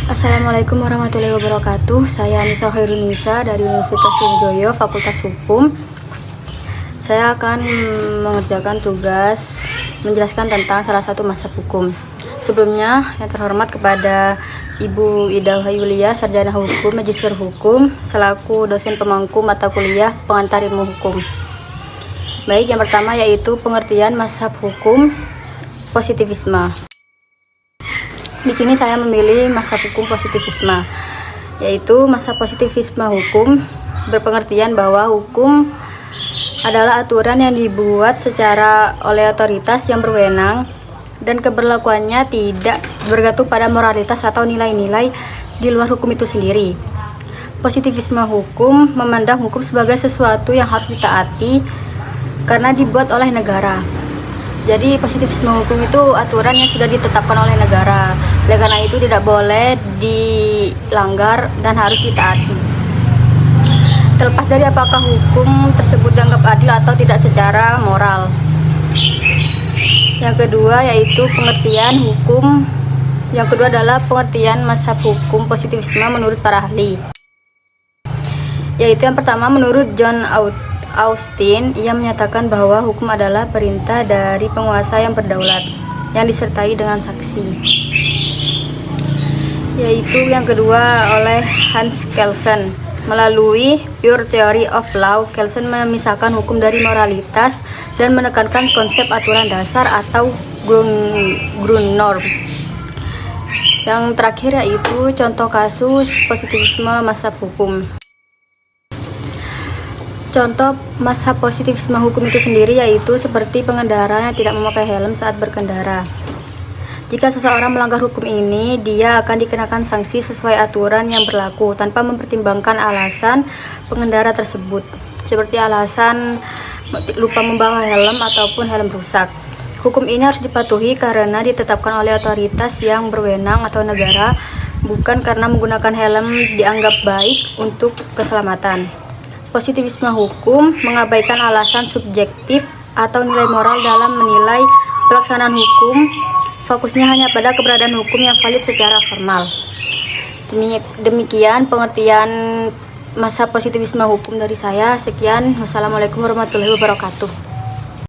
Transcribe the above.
Assalamualaikum warahmatullahi wabarakatuh. Saya Anissa Khairunisa dari Universitas Sriwijaya, Fakultas Hukum. Saya akan mengerjakan tugas menjelaskan tentang salah satu mazhab hukum. Sebelumnya, yang terhormat kepada Ibu Ida Hayulia, Sarjana Hukum, Magister Hukum, selaku dosen pemangku mata kuliah pengantar ilmu hukum. Baik, yang pertama yaitu pengertian mazhab hukum positivisme. Di sini saya memilih mazhab hukum positivisme, yaitu mazhab positivisme hukum berpengertian bahwa hukum adalah aturan yang dibuat secara oleh otoritas yang berwenang dan keberlakuannya tidak bergantung pada moralitas atau nilai-nilai di luar hukum itu sendiri. Positivisme hukum memandang hukum sebagai sesuatu yang harus ditaati karena dibuat oleh negara. Jadi positivisme hukum itu aturan yang sudah ditetapkan oleh negara. Oleh karena itu tidak boleh dilanggar dan harus ditaati. Terlepas dari apakah hukum tersebut dianggap adil atau tidak secara moral. Yang kedua yaitu pengertian hukum. Yang kedua adalah pengertian mazhab hukum positivisme menurut para ahli. Yaitu yang pertama menurut John Austin, ia menyatakan bahwa hukum adalah perintah dari penguasa yang berdaulat yang disertai dengan saksi. Yaitu yang kedua oleh Hans Kelsen. Melalui Pure Theory of Law, Kelsen memisahkan hukum dari moralitas dan menekankan konsep aturan dasar atau Grundnorm. Yang terakhir yaitu contoh kasus positivisme mazhab hukum. Contoh mazhab positivisme hukum itu sendiri yaitu seperti pengendara yang tidak memakai helm saat berkendara. Jika seseorang melanggar hukum ini, dia akan dikenakan sanksi sesuai aturan yang berlaku tanpa mempertimbangkan alasan pengendara tersebut, seperti alasan lupa membawa helm ataupun helm rusak. Hukum ini harus dipatuhi karena ditetapkan oleh otoritas yang berwenang atau negara, bukan karena menggunakan helm dianggap baik untuk keselamatan. Positivisme hukum mengabaikan alasan subjektif atau nilai moral dalam menilai pelaksanaan hukum. Fokusnya hanya pada keberadaan hukum yang valid secara formal. Demikian pengertian mazhab positivisme hukum dari saya. Sekian. Wassalamualaikum warahmatullahi wabarakatuh.